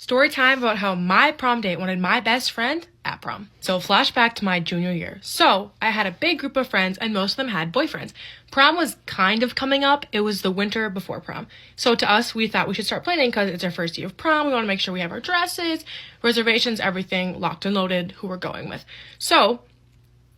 Story time about how my prom date wanted my best friend at prom. So flashback to my junior year. So I had a big group of friends and most of them had boyfriends. Prom was kind of coming up. It was the winter before prom. So to us, we thought we should start planning because it's our first year of prom. We want to make sure we have our dresses, reservations, everything locked and loaded, who we're going with. So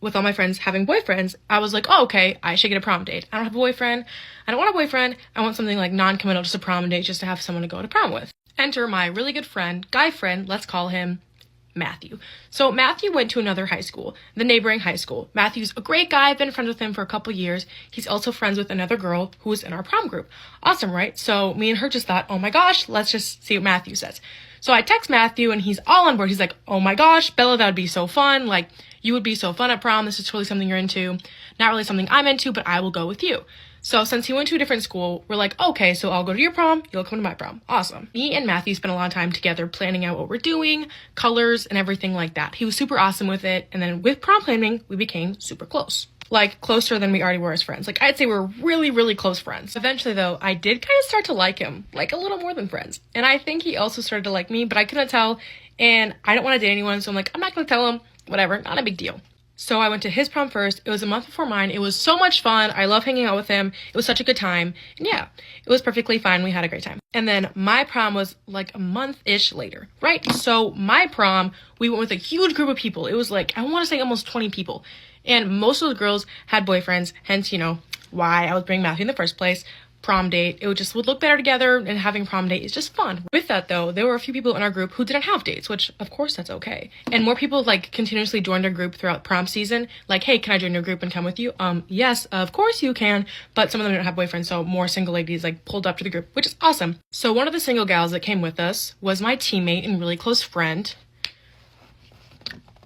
with all my friends having boyfriends, I was like, oh, okay, I should get a prom date. I don't have a boyfriend. I don't want a boyfriend. I want something like non-committal, just a prom date, just to have someone to go to prom with. Enter my really good friend, guy friend, let's call him Matthew. So Matthew went to another high school, the neighboring high school. Matthew's a great guy. I've been friends with him for a couple years. He's also friends with another girl who was in our prom group. Awesome, right? So me and her just thought, oh my gosh, let's just see what Matthew says. So I text Matthew and he's all on board. He's like, oh my gosh, Bella, that would be so fun. Like, you would be so fun at prom. This is totally something you're into. Not really something I'm into, but I will go with you. So since he went to a different school, we're like, okay, so I'll go to your prom, you'll come to my prom. Awesome. Me and Matthew spent a lot of time together planning out what we're doing, colors, and everything like that. He was super awesome with it. And then with prom planning, we became super close. Like, closer than we already were as friends. Like, I'd say we're really, really close friends. Eventually, though, I did kind of start to like him, like a little more than friends. And I think he also started to like me, but I couldn't tell. And I don't want to date anyone, so I'm like, I'm not going to tell him. Whatever, not a big deal. So I went to his prom first. It was a month before mine. It was so much fun. I love hanging out with him. It was such a good time. And yeah, it was perfectly fine. We had a great time. And then my prom was like a month-ish later, right? So my prom, we went with a huge group of people. It was like, I want to say almost 20 people. And most of the girls had boyfriends, hence, you know, why I was bringing Matthew in the first place. Prom date, it would look better together, and having prom date is just fun. With that though, there were a few people in our group who didn't have dates, which of course that's okay. And more people like continuously joined our group throughout prom season. Like, hey, can I join your group and come with you? Yes, of course you can. But some of them don't have boyfriends, so more single ladies like pulled up to the group, which is awesome. So one of the single gals that came with us was my teammate and really close friend,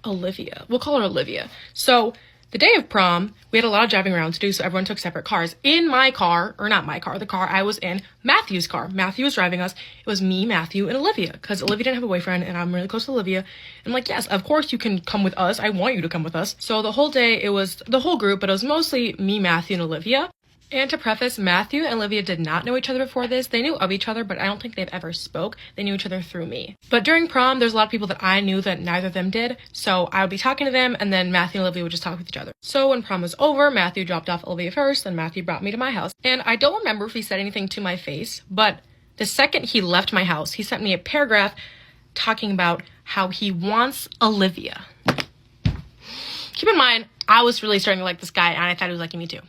Olivia. We'll call her Olivia. So the day of prom, we had a lot of driving around to do, so everyone took separate cars. In my car, or not my car, the car I was in, Matthew's car. Matthew was driving us. It was me, Matthew, and Olivia, because Olivia didn't have a boyfriend, and I'm really close to Olivia. I'm like, yes, of course you can come with us. I want you to come with us. So the whole day, it was the whole group, but it was mostly me, Matthew, and Olivia. And to preface, Matthew and Olivia did not know each other before this. They knew of each other, but I don't think they've ever spoke. They knew each other through me. But during prom, there's a lot of people that I knew that neither of them did. So I would be talking to them, and then Matthew and Olivia would just talk with each other. So when prom was over, Matthew dropped off Olivia first, and Matthew brought me to my house. And I don't remember if he said anything to my face, but the second he left my house, he sent me a paragraph talking about how he wants Olivia. Keep in mind, I was really starting to like this guy, and I thought he was liking me too.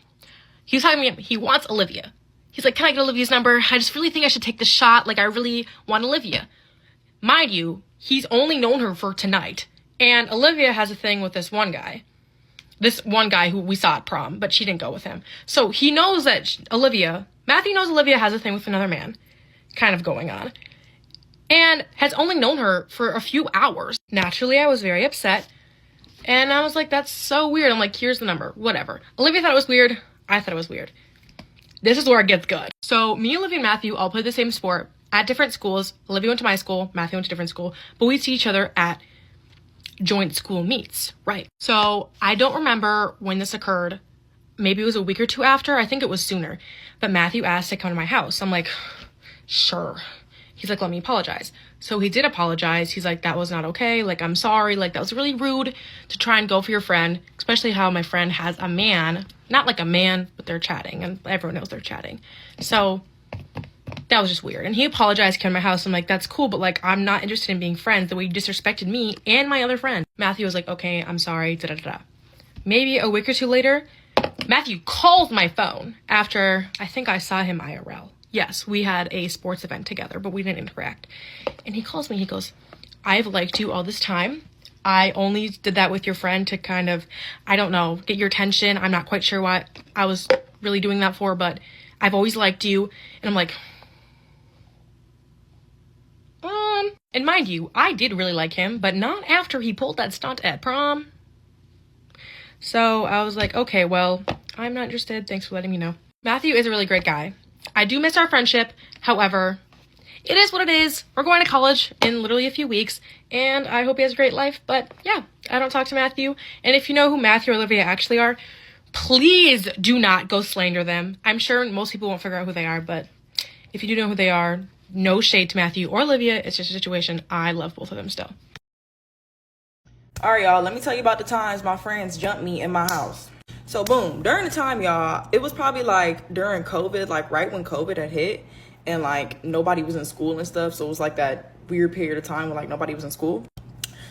He was talking to me, he wants Olivia. He's like, can I get Olivia's number? I just really think I should take the shot. Like, I really want Olivia. Mind you, he's only known her for tonight. And Olivia has a thing with this one guy. This one guy who we saw at prom, but she didn't go with him. So he knows that Matthew knows Olivia has a thing with another man kind of going on. And has only known her for a few hours. Naturally, I was very upset. And I was like, that's so weird. I'm like, here's the number, whatever. Olivia thought it was weird. I thought it was weird. This is where it gets good. So me, Olivia, and Matthew all played the same sport at different schools. Olivia went to my school, Matthew went to different school, but we'd see each other at joint school meets, right? So I don't remember when this occurred. Maybe it was a week or two after. I think it was sooner. But Matthew asked to come to my house. I'm like, sure. He's like, let me apologize. So he did apologize. He's like, that was not okay. Like, I'm sorry. Like, that was really rude to try and go for your friend, especially how my friend has a man, not like a man, but they're chatting and everyone knows they're chatting. So that was just weird. And he apologized, came to my house. I'm like, that's cool, but like, I'm not interested in being friends the way you disrespected me and my other friend. Matthew was like, okay, I'm sorry, da-da-da-da. Maybe a week or two later, Matthew called my phone after I think I saw him IRL. Yes, we had a sports event together, but we didn't interact. And he calls me, he goes, I've liked you all this time. I only did that with your friend to kind of, I don't know, get your attention. I'm not quite sure what I was really doing that for, but I've always liked you. And I'm like, and mind you, I did really like him, but not after he pulled that stunt at prom. So I was like, okay, well, I'm not interested. Thanks for letting me know. Matthew is a really great guy. I do miss our friendship. However, it is what it is. We're going to college in literally a few weeks, and I hope he has a great life. But yeah, I don't talk to Matthew. And if you know who Matthew or Olivia actually are, please do not go slander them. I'm sure most people won't figure out who they are, but if you do know who they are, No shade to Matthew or Olivia. It's just a situation. I love both of them still. All right, y'all, let me tell you about the times my friends jumped me in my house. So boom, during the time, y'all, it was probably like during COVID, like right when COVID had hit and like nobody was in school and stuff. So it was like that weird period of time when like nobody was in school.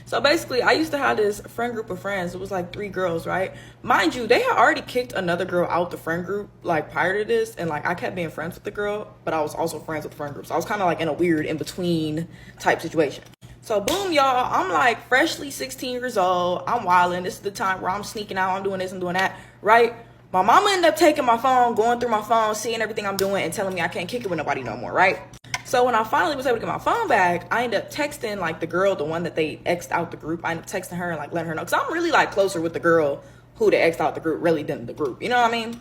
So basically, I used to have this friend group of friends. It was like 3 girls, right? Mind you, they had already kicked another girl out the friend group like prior to this. And like I kept being friends with the girl, but I was also friends with the friend group. So I was kind of like in a weird in-between type situation. So boom, y'all, I'm like freshly 16 years old. I'm wilding. This is the time where I'm sneaking out. I'm doing this and doing that, right? My mama ended up taking my phone, going through my phone, seeing everything I'm doing and telling me I can't kick it with nobody no more, right? So when I finally was able to get my phone back, I ended up texting like the girl, the one that they X'd out the group. I ended up texting her and like letting her know. Cause I'm really like closer with the girl who they X'd out the group really than the group. You know what I mean?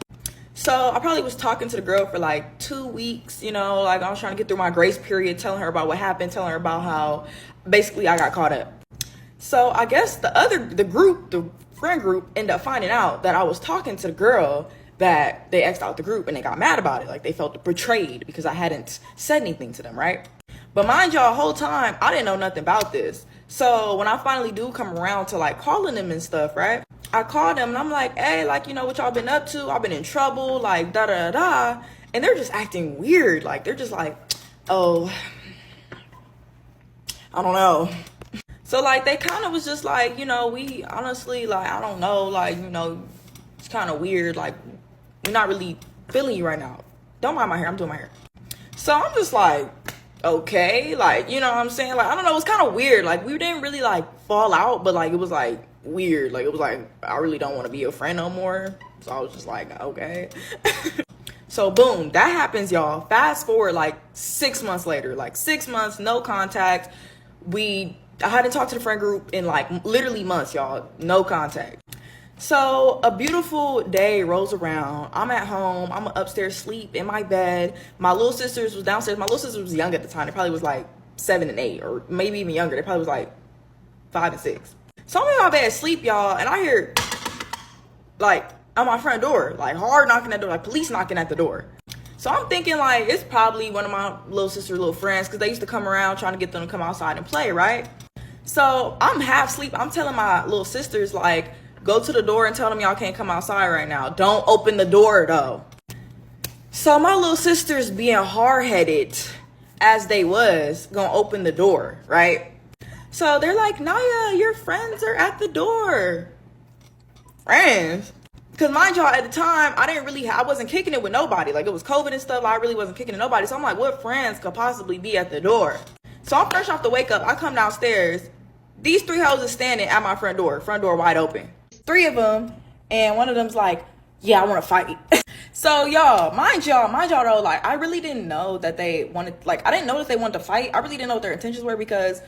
So I probably was talking to the girl for like 2 weeks, you know, like I was trying to get through my grace period, telling her about what happened, telling her about how basically I got caught up. So I guess the friend group ended up finding out that I was talking to the girl that they X'd out the group, and they got mad about it. Like they felt betrayed because I hadn't said anything to them, right? But mind y'all, whole time, I didn't know nothing about this. So when I finally do come around to like calling them and stuff, right? I called them and I'm like, hey, like, you know what y'all been up to? I've been in trouble, like da da da. And they're just acting weird. Like they're just like, oh, I don't know. So like they kind of was just like, you know, we honestly, like, I don't know, like, you know, it's kind of weird. Like we're not really feeling you right now. Don't mind my hair, I'm doing my hair. So I'm just like, okay, like, you know what I'm saying? Like, I don't know, it was kind of weird. Like we didn't really like fall out, but like it was like weird. Like it was like, I really don't want to be your friend no more. So I was just like, okay. So boom, that happens, y'all. Fast forward like 6 months later, like 6 months, no contact. I hadn't talked to the friend group in like literally months, y'all. No contact. So a beautiful day rolls around. I'm at home. I'm upstairs sleep in my bed. My little sisters was downstairs. My little sister was young at the time. They probably was like 7 and 8 or maybe even younger. They probably was like 5 and 6. So I'm in my bed sleep, y'all, and I hear like on my front door, like hard knocking at the door, like police knocking at the door. So I'm thinking like it's probably one of my little sister's little friends because they used to come around trying to get them to come outside and play, right? So I'm half asleep. I'm telling my little sisters like, go to the door and tell them y'all can't come outside right now. Don't open the door though. So my little sisters being hard-headed as they was gonna open the door, right? So they're like, Naya, your friends are at the door. Friends? Because mind y'all, at the time, I wasn't kicking it with nobody. Like it was COVID and stuff. I really wasn't kicking it with nobody. So I'm like, what friends could possibly be at the door? So I'm fresh off the wake up. I come downstairs. These 3 hoes are standing at my front door wide open. 3 of them, and one of them's like, yeah, I want to fight. So y'all, mind y'all though, like I really didn't know that they wanted, like I didn't know that they wanted to fight. I really didn't know what their intentions were because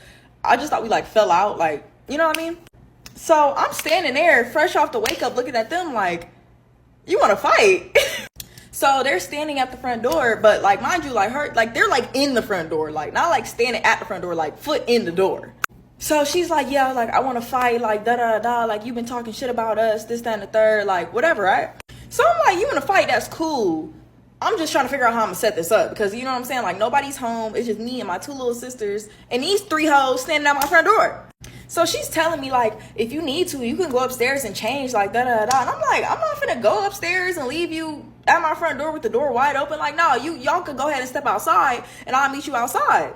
I just thought we like fell out, like, you know what I mean? So I'm standing there fresh off the wake up looking at them like, you want to fight? So they're standing at the front door, but like mind you, like they're like in the front door, like not like standing at the front door, like foot in the door. So she's like, yeah, like I want to fight, like da da da, like you've been talking shit about us, this, that, and the third, like whatever, right? So I'm like, you want to fight? That's cool. I'm just trying to figure out how I'm gonna set this up because you know what I'm saying? Like nobody's home. It's just me and my 2 little sisters and these 3 hoes standing at my front door. So she's telling me like, if you need to, you can go upstairs and change, like da da da. And I'm like, I'm not finna go upstairs and leave you at my front door with the door wide open. Like, no, y'all could go ahead and step outside and I'll meet you outside.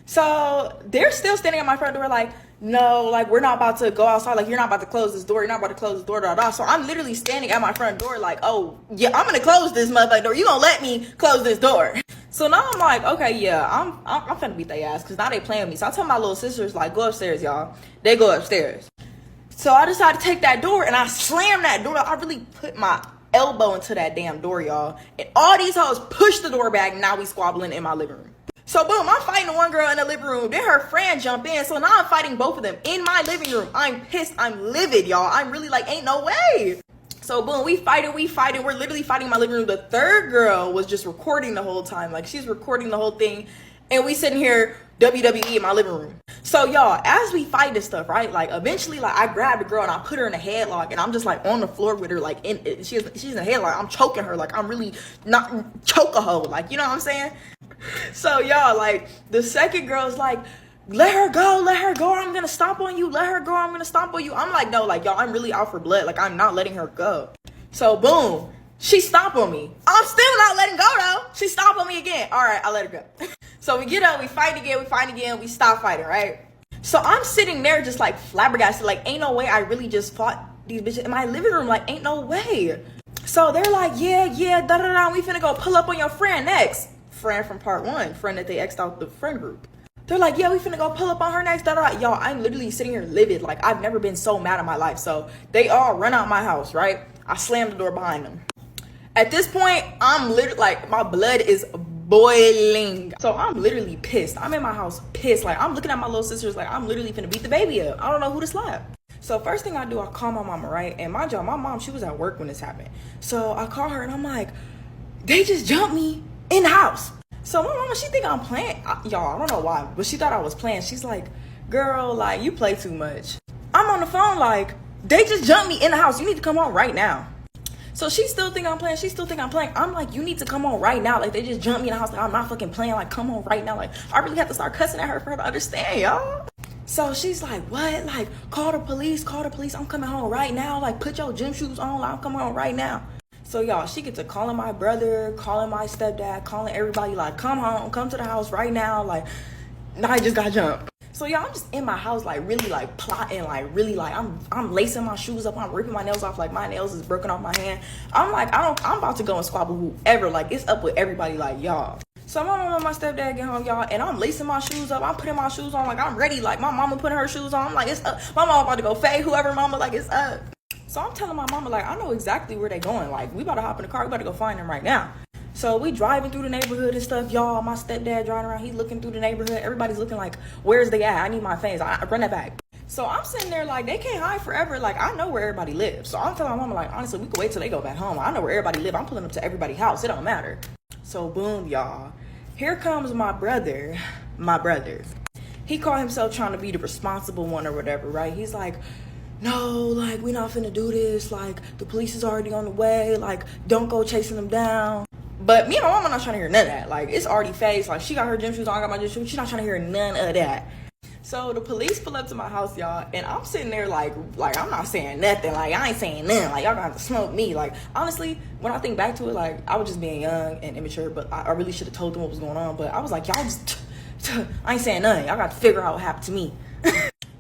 So they're still standing at my front door like, no, like we're not about to go outside. Like you're not about to close this door. You're not about to close this door. Da, da. So I'm literally standing at my front door like, oh yeah, I'm gonna close this motherfucking door. You gonna let me close this door? So now I'm like, okay, yeah, I'm finna beat their ass because now they playing with me. So I tell my little sisters like, go upstairs, y'all. They go upstairs. So I decided to take that door and I slammed that door. I really put my elbow into that damn door, y'all. And all these hoes pushed the door back. And now we squabbling in my living room. So boom, I'm fighting one girl in the living room. Then her friend jump in. So now I'm fighting both of them in my living room. I'm pissed. I'm livid, y'all. I'm really like, ain't no way. So boom, we fighting. We're literally fighting in my living room. The third girl was just recording the whole time. Like she's recording the whole thing. And we sitting here WWE in my living room. So y'all, as we fight this stuff, right? Like eventually, like I grabbed the girl and I put her in a headlock, and I'm just like on the floor with her, like she's in a headlock. I'm choking her, like I'm really not choke a hoe, like you know what I'm saying? So y'all, like the second girl's like, let her go, or I'm gonna stomp on you. Let her go, or I'm gonna stomp on you. I'm like, no, like y'all, I'm really out for blood. Like I'm not letting her go. So boom, she stomp on me. I'm still not letting go though. She stomp on me again. All right, I let her go. So we get up, we fight again, we stop fighting, right? So I'm sitting there just like flabbergasted, like ain't no way I really just fought these bitches in my living room, like ain't no way. So they're like, yeah, da-da-da, we finna go pull up on your friend next. Friend from part 1, friend that they X'd out the friend group. They're like, yeah, we finna go pull up on her next, da-da-da. Y'all, I'm literally sitting here livid, like I've never been so mad in my life. So they all run out my house, right? I slammed the door behind them. At this point, I'm literally like, my blood is boiling. So I'm literally pissed. I'm in my house pissed. Like I'm looking at my little sisters like I'm literally finna beat the baby up. I don't know who to slap. So first thing I do, I call my mama, right? And mind y'all, my mom, she was at work when this happened. So I call her and I'm like, they just jumped me in the house. So my mama, she think I'm playing. Y'all, I don't know why, but she thought I was playing. She's like, girl, like you play too much. I'm on the phone like, they just jumped me in the house. You need to come on right now. So she still think I'm playing. I'm like, you need to come on right now. Like, they just jumped me in the house. Like, I'm not fucking playing. Like, come on right now. Like, I really have to start cussing at her for her to understand, y'all. So she's like, what? Like, call the police. I'm coming home right now. Like, put your gym shoes on. Like, I'm coming home right now. So, y'all, she gets to calling my brother, calling my stepdad, calling everybody. Like, come home. Come to the house right now. Like, now I just got jumped. So y'all, I'm just in my house, like really like plotting, like really like I'm lacing my shoes up, I'm ripping my nails off, like my nails is broken off my hand. I'm like, I'm about to go and squabble whoever, like it's up with everybody, like y'all. So my mama and my stepdad get home, y'all, and I'm lacing my shoes up, I'm putting my shoes on, like I'm ready, like my mama putting her shoes on, I'm like it's up. My mama about to go fade whoever, mama, like it's up. So I'm telling my mama, like I know exactly where they going, like we about to hop in the car, we about to go find them right now. So we driving through the neighborhood and stuff, y'all. My stepdad driving around, he's looking through the neighborhood. Everybody's looking like, where's they at? I need my things. I run that back. So I'm sitting there like, they can't hide forever. Like, I know where everybody lives. So I'm telling my mama, like, honestly, we could wait till they go back home. I know where everybody live. I'm pulling up to everybody's house. It don't matter. So boom, y'all. Here comes my brother. He called himself trying to be the responsible one or whatever, right? He's like, no, like, we not finna do this. Like, the police is already on the way. Like, don't go chasing them down. But me and my mama not trying to hear none of that. Like, it's already phased. Like, she got her gym shoes on, I got my gym shoes. She's not trying to hear none of that. So the police pull up to my house, y'all, and I'm sitting there like I'm not saying nothing. Like, I ain't saying nothing. Like, y'all gonna have to smoke me. Like, honestly, when I think back to it, like, I was just being young and immature, but I really should have told them what was going on. But I was like, y'all just, I ain't saying nothing. Y'all got to figure out what happened to me.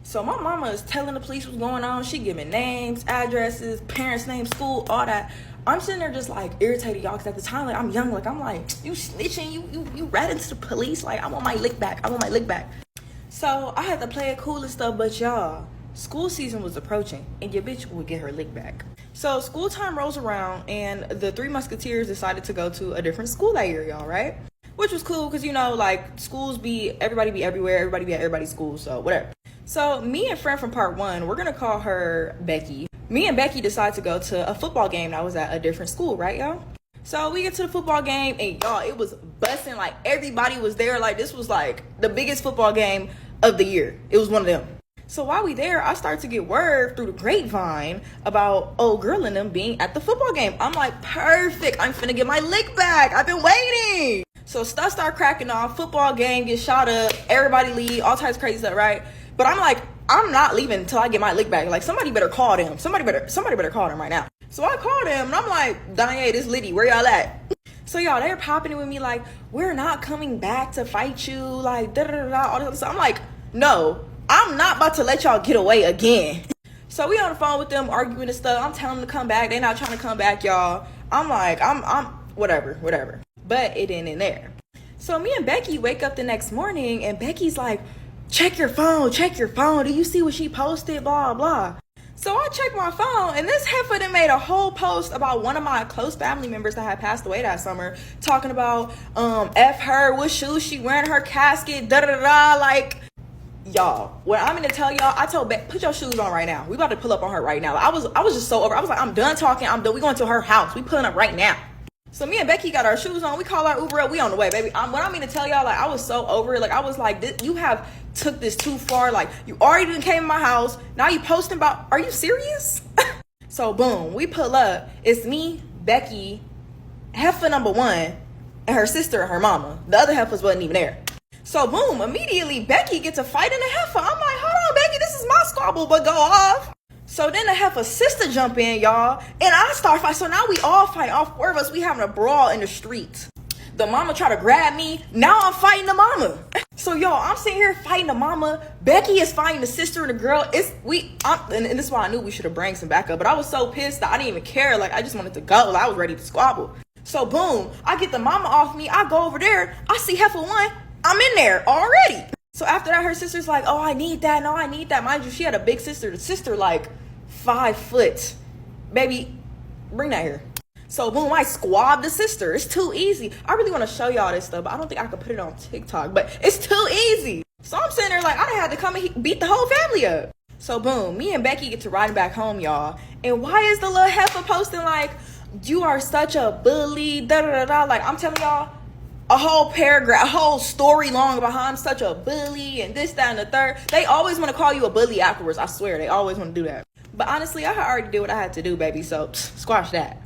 So my mama is telling the police what's going on. She giving names, addresses, parents' names, school, all that. I'm sitting there just like irritated, y'all, because at the time, like I'm young, like I'm like, you snitching, you ratting to the police, like I want my lick back. So I had to play it cool and stuff, but y'all, school season was approaching and your bitch would get her lick back. So school time rolls around and the Three Musketeers decided to go to a different school that year, y'all, right? Which was cool because, you know, like schools everybody be everywhere, everybody be at everybody's school, so whatever. So me and friend from part 1, we're gonna call her Becky. Me and Becky decided to go to a football game that was at a different school, right, y'all? So we get to the football game and y'all, it was busting, like everybody was there. Like this was like the biggest football game of the year. It was one of them. So while we there, I start to get word through the grapevine about old girl and them being at the football game. I'm like, perfect, I'm finna get my lick back. I've been waiting. So stuff start cracking off, football game gets shot up, everybody leave, all types of crazy stuff, right? But I'm like, I'm not leaving until I get my lick back. Like somebody better call them. Somebody better call them right now. So I called him and I'm like, Danye, this Liddy, where y'all at? So y'all, they're popping it with me like, we're not coming back to fight you, like da-da-da-da, all this other stuff. I'm like, no, I'm not about to let y'all get away again. So we on the phone with them arguing and stuff. I'm telling them to come back. They're not trying to come back, y'all. I'm like, I'm whatever. But it ain't in there. So me and Becky wake up the next morning and Becky's like, check your phone. Do you see what she posted? Blah, blah. So I checked my phone and this heifer then made a whole post about one of my close family members that had passed away that summer, talking about F her, what shoes she wearing, her casket, da-da-da-da, like, y'all, what I'm gonna tell y'all, I told Beck, put your shoes on right now. We about to pull up on her right now. I was just so over. I was like, I'm done talking. We going to her house. We pulling up right now. So me and Becky got our shoes on. We call our Uber up. We on the way, baby. What I mean to tell y'all, like, I was so over it. Like, I was like, you have took this too far. Like, you already done came in my house. Now you posting about, are you serious? So boom, we pull up. It's me, Becky, heifer number one, and her sister and her mama. The other heifers wasn't even there. So boom, immediately Becky gets a fight in the heifer. I'm like, hold on, Becky, this is my squabble, but go off. So then the heifer sister jump in, y'all, and I start fighting. So now we all fight. All four of us, we having a brawl in the street. The mama try to grab me. Now I'm fighting the mama. So y'all, I'm sitting here fighting the mama. Becky is fighting the sister and the girl. And this is why I knew we should have brought some backup. But I was so pissed that I didn't even care. Like, I just wanted to go. Like, I was ready to squabble. So boom, I get the mama off me. I go over there. I see heifer one. I'm in there already. So after that, her sister's like, oh, I need that. No, I need that. Mind you, she had a big sister. The sister, like, 5 foot. Baby, bring that here. So boom, I squab the sister. It's too easy. I really want to show y'all this stuff, but I don't think I could put it on TikTok. But it's too easy. So I'm sitting there like, I done had to come and beat the whole family up. So boom, me and Becky get to riding back home, y'all. And why is the little heifer posting like, you are such a bully, da da da da. Like, I'm telling y'all, a whole paragraph, a whole story long about how I'm such a bully and this, that, and the third. They always want to call you a bully afterwards. I swear, they always want to do that. But honestly, I already did what I had to do, baby. So squash that.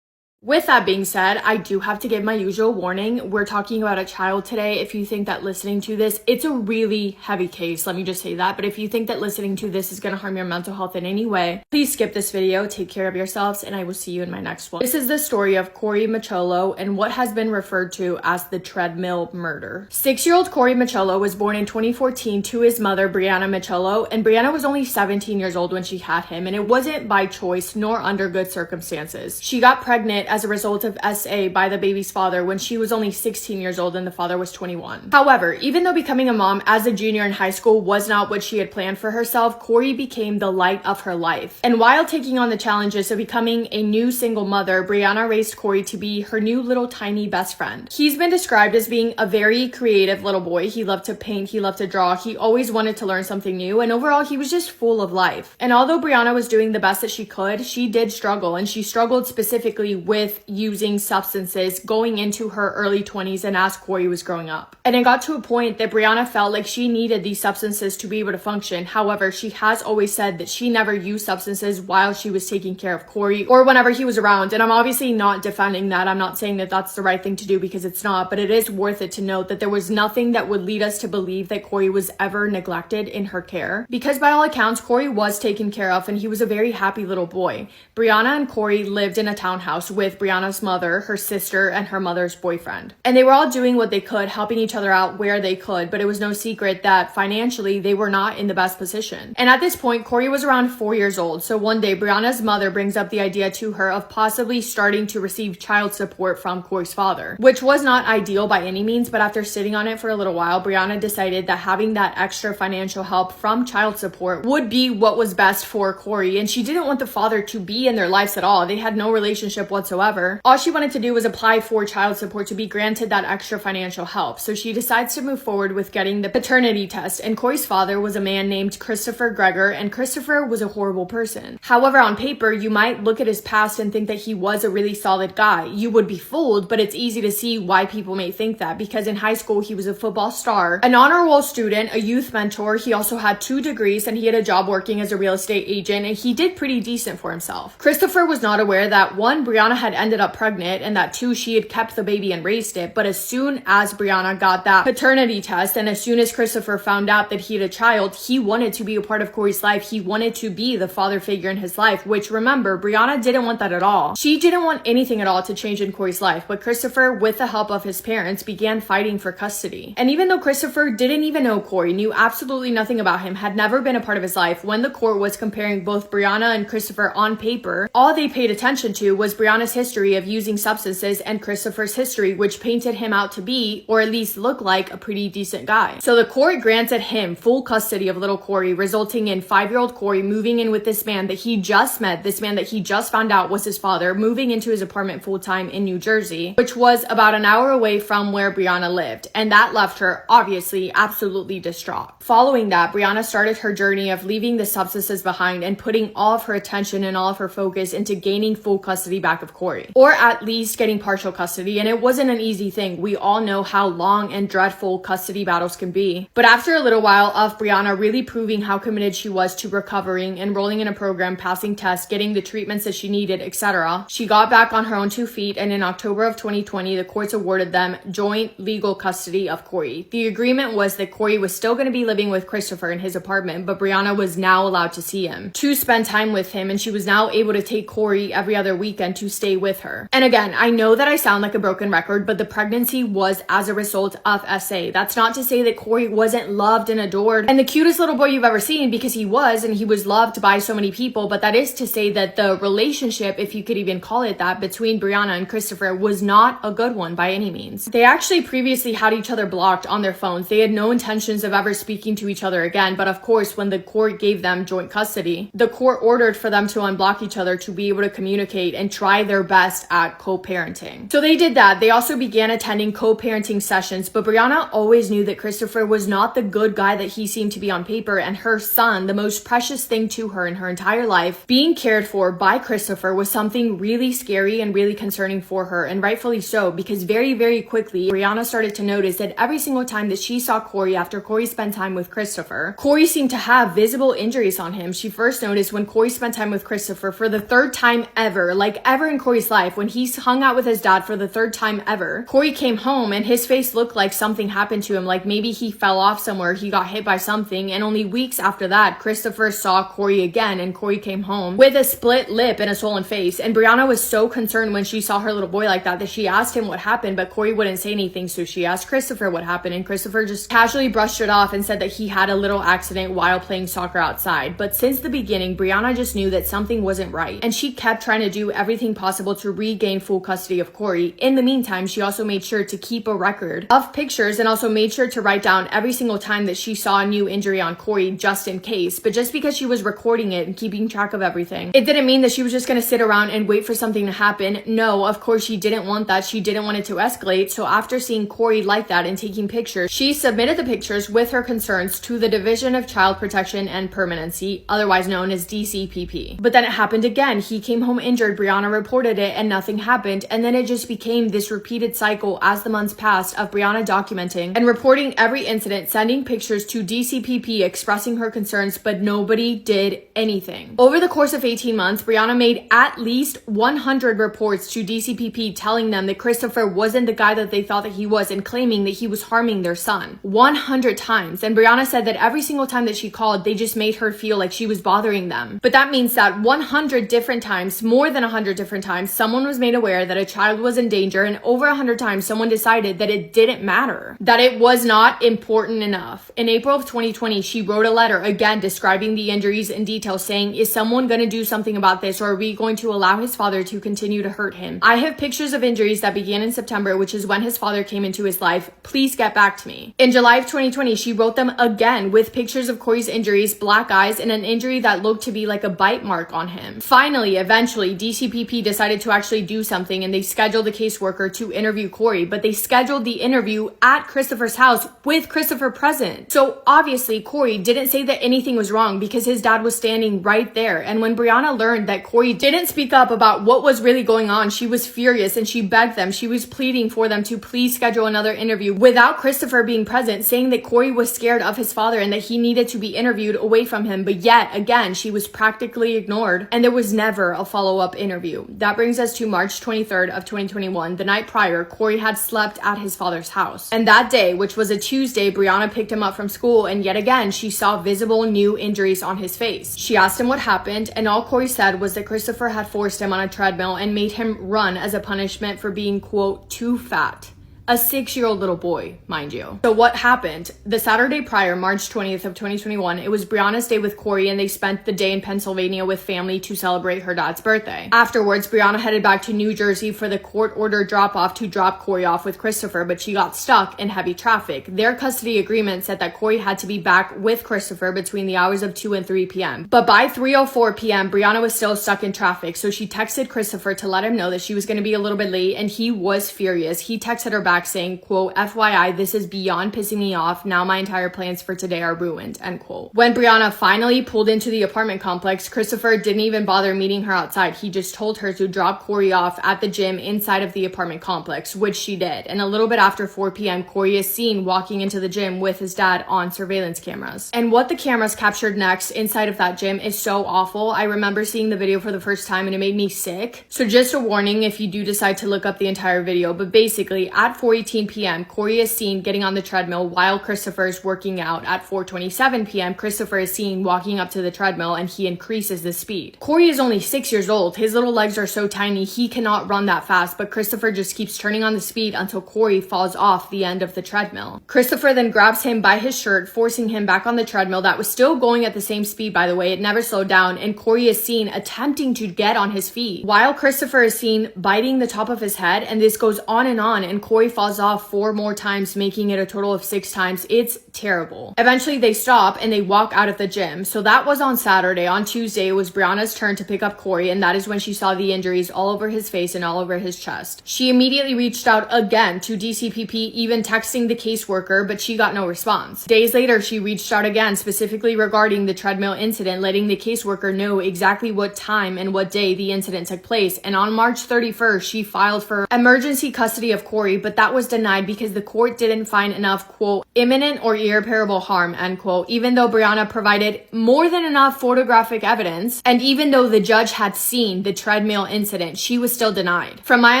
With that being said, I do have to give my usual warning. We're talking about a child today. If you think that listening to this, it's a really heavy case. Let me just say that. But if you think that listening to this is going to harm your mental health in any way, please skip this video. Take care of yourselves, and I will see you in my next one. This is the story of Corey Micciolo and what has been referred to as the treadmill murder. 6-year-old Corey Micciolo was born in 2014 to his mother, Brianna Micciolo, and Brianna was only 17 years old when she had him, and it wasn't by choice nor under good circumstances. She got pregnant as a result of SA by the baby's father when she was only 16 years old and the father was 21. However, even though becoming a mom as a junior in high school was not what she had planned for herself, Corey became the light of her life. And while taking on the challenges of becoming a new single mother, Brianna raised Corey to be her new little tiny best friend. He's been described as being a very creative little boy. He loved to paint, he loved to draw, he always wanted to learn something new, and overall he was just full of life. And although Brianna was doing the best that she could, she did struggle, and she struggled specifically with using substances going into her early 20s and as Corey was growing up. And it got to a point that Brianna felt like she needed these substances to be able to function. However, she has always said that she never used substances while she was taking care of Corey or whenever he was around. And I'm obviously not defending that. I'm not saying that that's the right thing to do, because it's not, but it is worth it to note that there was nothing that would lead us to believe that Corey was ever neglected in her care, because by all accounts, Corey was taken care of and he was a very happy little boy. Brianna and Corey lived in a townhouse with Brianna's mother, her sister, and her mother's boyfriend. And they were all doing what they could, helping each other out where they could, but it was no secret that financially they were not in the best position. And at this point, Corey was around 4 years old. So one day, Brianna's mother brings up the idea to her of possibly starting to receive child support from Corey's father, which was not ideal by any means, but after sitting on it for a little while, Brianna decided that having that extra financial help from child support would be what was best for Corey. And she didn't want the father to be in their lives at all. They had no relationship whatsoever. All she wanted to do was apply for child support to be granted that extra financial help. So she decides to move forward with getting the paternity test. And Corey's father was a man named Christopher Gregor, and Christopher was a horrible person. However, on paper, you might look at his past and think that he was a really solid guy. You would be fooled, but it's easy to see why people may think that, because in high school, he was a football star, an honor roll student, a youth mentor. He also had 2 degrees and he had a job working as a real estate agent, and he did pretty decent for himself. Christopher was not aware that 1, Brianna had ended up pregnant, and that 2, she had kept the baby and raised it. But as soon as Brianna got that paternity test, and as soon as Christopher found out that he had a child, he wanted to be a part of Corey's life. He wanted to be the father figure in his life, which, remember, Brianna didn't want that at all. She didn't want anything at all to change in Corey's life, but Christopher, with the help of his parents, began fighting for custody. And even though Christopher didn't even know Corey, knew absolutely nothing about him, had never been a part of his life, when the court was comparing both Brianna and Christopher on paper, all they paid attention to was Brianna's history of using substances and Christopher's history, which painted him out to be, or at least look like, a pretty decent guy. So the court granted him full custody of little Corey, resulting in 5-year-old Corey moving in with this man that he just met, this man that he just found out was his father, moving into his apartment full-time in New Jersey, which was about an hour away from where Brianna lived. And that left her, obviously, absolutely distraught. Following that, Brianna started her journey of leaving the substances behind and putting all of her attention and all of her focus into gaining full custody back of Corey. Corey, or at least getting partial custody, and it wasn't an easy thing. We all know how long and dreadful custody battles can be. But after a little while of Brianna really proving how committed she was to recovering, enrolling in a program, passing tests, getting the treatments that she needed, etc., she got back on her own 2 feet, and in October of 2020, the courts awarded them joint legal custody of Corey. The agreement was that Corey was still going to be living with Christopher in his apartment, but Brianna was now allowed to see him, to spend time with him, and she was now able to take Corey every other weekend to stay with her. And again, I know that I sound like a broken record, but the pregnancy was as a result of SA. That's not to say that Corey wasn't loved and adored and the cutest little boy you've ever seen, because he was, and he was loved by so many people, but that is to say that the relationship, if you could even call it that, between Brianna and Christopher was not a good one by any means. They actually previously had each other blocked on their phones. They had no intentions of ever speaking to each other again, but of course, when the court gave them joint custody, the court ordered for them to unblock each other to be able to communicate and try their best at co-parenting. So they did that. They also began attending co-parenting sessions, but Brianna always knew that Christopher was not the good guy that he seemed to be on paper, and her son, the most precious thing to her in her entire life, being cared for by Christopher was something really scary and really concerning for her, and rightfully so, because very, very quickly, Brianna started to notice that every single time that she saw Corey after Corey spent time with Christopher, Corey seemed to have visible injuries on him. She first noticed when Corey spent time with Christopher for the third time ever, like ever in Corey's life, when he hung out with his dad for the third time ever, Corey came home and his face looked like something happened to him, like maybe he fell off somewhere, he got hit by something, and only weeks after that, Christopher saw Corey again, and Corey came home with a split lip and a swollen face, and Brianna was so concerned when she saw her little boy like that she asked him what happened, but Corey wouldn't say anything, so she asked Christopher what happened, and Christopher just casually brushed it off and said that he had a little accident while playing soccer outside. But since the beginning, Brianna just knew that something wasn't right, and she kept trying to do everything possible to regain full custody of Corey. In the meantime, she also made sure to keep a record of pictures and also made sure to write down every single time that she saw a new injury on Corey, just in case. But just because she was recording it and keeping track of everything, it didn't mean that she was just going to sit around and wait for something to happen. No, of course she didn't want that. She didn't want it to escalate. So after seeing Corey like that and taking pictures, she submitted the pictures with her concerns to the Division of Child Protection and Permanency, otherwise known as DCPP. But then it happened again. He came home injured, Brianna reported it, and nothing happened. And then it just became this repeated cycle as the months passed of Brianna documenting and reporting every incident, sending pictures to DCPP expressing her concerns, but nobody did anything. Over the course of 18 months, Brianna made at least 100 reports to DCPP telling them that Christopher wasn't the guy that they thought that he was, and claiming that he was harming their son 100 times. And Brianna said that every single time that she called, they just made her feel like she was bothering them. But that means that 100 different times, more than 100 different times, someone was made aware that a child was in danger, and over 100 times someone decided that it didn't matter, that it was not important enough. In April of 2020, she wrote a letter again describing the injuries in detail, saying, "Is someone going to do something about this, or are we going to allow his father to continue to hurt him? I have pictures of injuries that began in September, which is when his father came into his life. Please get back to me." In July of 2020, she wrote them again with pictures of Corey's injuries, black eyes, and an injury that looked to be like a bite mark on him. Finally, eventually, DCPP decided to actually do something, and they scheduled a caseworker to interview Corey, but they scheduled the interview at Christopher's house with Christopher present. So obviously, Corey didn't say that anything was wrong because his dad was standing right there. And when Brianna learned that Corey didn't speak up about what was really going on, she was furious, and she begged them, she was pleading for them to please schedule another interview without Christopher being present, saying that Corey was scared of his father and that he needed to be interviewed away from him. But yet again, she was practically ignored, and there was never a follow-up interview. That brings us to March 23rd of 2021. The night prior, Corey had slept at his father's house, and that day, which was a Tuesday, Brianna picked him up from school, and yet again she saw visible new injuries on his face. She asked him what happened, and all Corey said was that Christopher had forced him on a treadmill and made him run as a punishment for being, quote, too fat. A 6-year-old little boy, mind you. So what happened? The Saturday prior, March 20th of 2021, it was Brianna's day with Corey, and they spent the day in Pennsylvania with family to celebrate her dad's birthday. Afterwards, Brianna headed back to New Jersey for the court-ordered drop-off to drop Corey off with Christopher, but she got stuck in heavy traffic. Their custody agreement said that Corey had to be back with Christopher between the hours of 2 and 3 p.m. But by 3:04 p.m., Brianna was still stuck in traffic, so she texted Christopher to let him know that she was going to be a little bit late, and he was furious. He texted her back back saying, quote, FYI, this is beyond pissing me off. Now my entire plans for today are ruined, end quote. When Brianna finally pulled into the apartment complex, Christopher didn't even bother meeting her outside. He just told her to drop Corey off at the gym inside of the apartment complex, which she did. And a little bit after 4 p.m., Corey is seen walking into the gym with his dad on surveillance cameras. And what the cameras captured next inside of that gym is so awful. I remember seeing the video for the first time and it made me sick. So just a warning if you do decide to look up the entire video, but basically at 4:18 p.m., Corey is seen getting on the treadmill while Christopher is working out. At 4:27 p.m., Christopher is seen walking up to the treadmill and he increases the speed. Corey is only 6 years old. His little legs are so tiny, he cannot run that fast, but Christopher just keeps turning on the speed until Corey falls off the end of the treadmill. Christopher then grabs him by his shirt, forcing him back on the treadmill that was still going at the same speed, by the way. It never slowed down, and Corey is seen attempting to get on his feet, while Christopher is seen biting the top of his head, and this goes on, and Corey falls off 4 more times, making it a total of 6 times. It's terrible. Eventually, they stop and they walk out of the gym. So that was on Saturday. On Tuesday, it was Brianna's turn to pick up Corey, and that is when she saw the injuries all over his face and all over his chest. She immediately reached out again to DCPP, even texting the caseworker, but she got no response. Days later, she reached out again, specifically regarding the treadmill incident, letting the caseworker know exactly what time and what day the incident took place. And on March 31st, she filed for emergency custody of Corey, but that was denied because the court didn't find enough, quote, imminent or irreparable harm, end quote, even though Brianna provided more than enough photographic evidence. And even though the judge had seen the treadmill incident, she was still denied. From my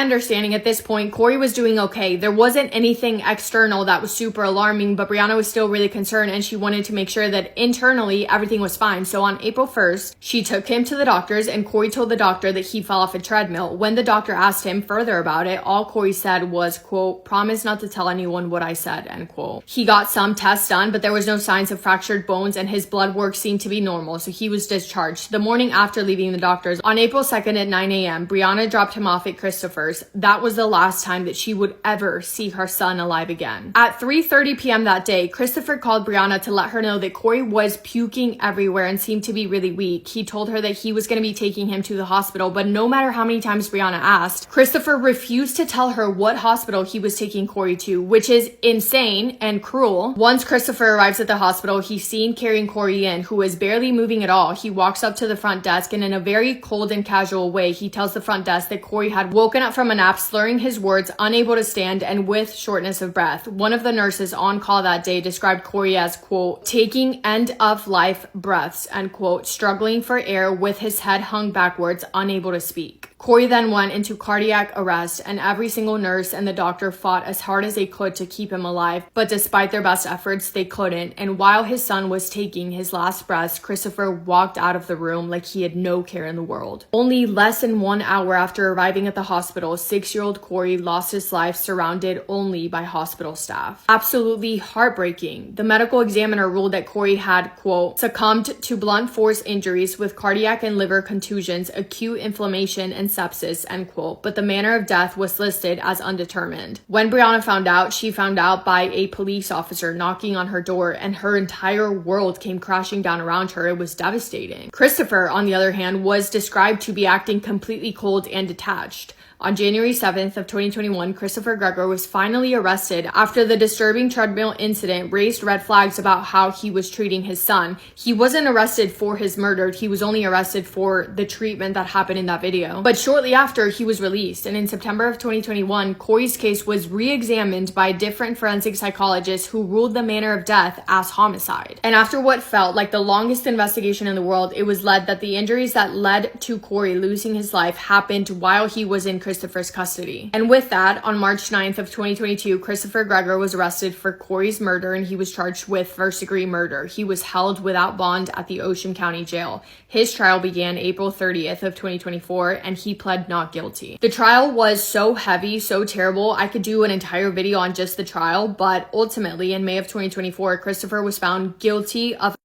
understanding at this point, Corey was doing okay. There wasn't anything external that was super alarming, but Brianna was still really concerned and she wanted to make sure that internally everything was fine. So on April 1st, she took him to the doctors and Corey told the doctor that he fell off a treadmill. When the doctor asked him further about it, all Corey said was, quote, promise not to tell anyone what I said, end quote. He got some tests done, but there was no signs of fractured bones and his blood work seemed to be normal, so he was discharged. The morning after leaving the doctors, on April 2nd at 9 a.m., Brianna dropped him off at Christopher's. That was the last time that she would ever see her son alive again. At 3:30 p.m. that day, Christopher called Brianna to let her know that Corey was puking everywhere and seemed to be really weak. He told her that he was going to be taking him to the hospital, but no matter how many times Brianna asked, Christopher refused to tell her what hospital he was taking Corey to, which is insane and cruel. Once Christopher arrives at the hospital, he's seen carrying Corey in, who is barely moving at all. He walks up to the front desk and in a very cold and casual way, he tells the front desk that Corey had woken up from a nap, slurring his words, unable to stand, and with shortness of breath. One of the nurses on call that day described Corey as, quote, taking end-of-life breaths, end quote, struggling for air with his head hung backwards, unable to speak. Corey then went into cardiac arrest, and every single nurse and the doctor fought as hard as they could to keep him alive, but despite their best efforts, they couldn't. And while his son was taking his last breaths, Christopher walked out of the room like he had no care in the world. Only less than 1 hour after arriving at the hospital, 6-year-old Corey lost his life surrounded only by hospital staff. Absolutely heartbreaking. The medical examiner ruled that Corey had, quote, succumbed to blunt force injuries with cardiac and liver contusions, acute inflammation, and sepsis, end quote, but the manner of death was listed as undetermined. When Brianna found out, she found out by a police officer knocking on her door, and her entire world came crashing down around her. It was devastating. Christopher, on the other hand, was described to be acting completely cold and detached. On January 7th of 2021, Christopher Gregory was finally arrested after the disturbing treadmill incident raised red flags about how he was treating his son. He wasn't arrested for his murder. He was only arrested for the treatment that happened in that video. But shortly after, he was released. And in September of 2021, Corey's case was re-examined by different forensic psychologists who ruled the manner of death as homicide. And after what felt like the longest investigation in the world, it was led that the injuries that led to Corey losing his life happened while he was in Christopher's custody. And with that, on March 9th of 2022, Christopher Gregory was arrested for Corey's murder and he was charged with first-degree murder. He was held without bond at the Ocean County Jail. His trial began April 30th of 2024 and he pled not guilty. The trial was so heavy, so terrible, I could do an entire video on just the trial, but ultimately in May of 2024, Christopher was found guilty of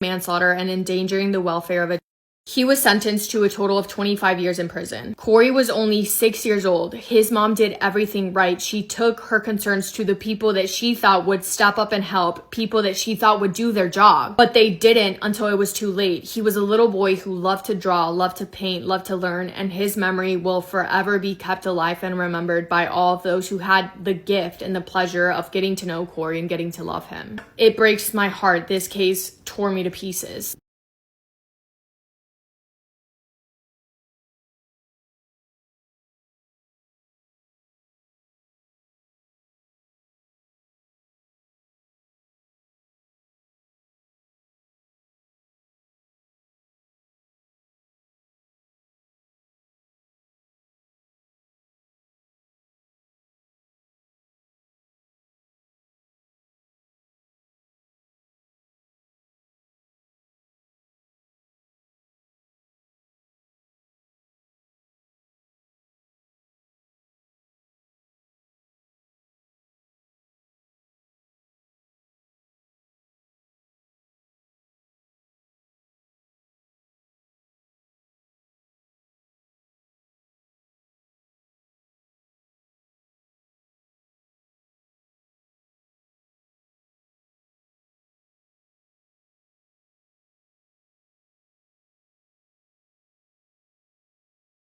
manslaughter and endangering the welfare of a He was sentenced to a total of 25 years in prison. Corey was only 6 years old. His mom did everything right. She took her concerns to the people that she thought would step up and help, people that she thought would do their job, but they didn't until it was too late. He was a little boy who loved to draw, loved to paint, loved to learn, and his memory will forever be kept alive and remembered by all of those who had the gift and the pleasure of getting to know Corey and getting to love him. It breaks my heart. This case tore me to pieces.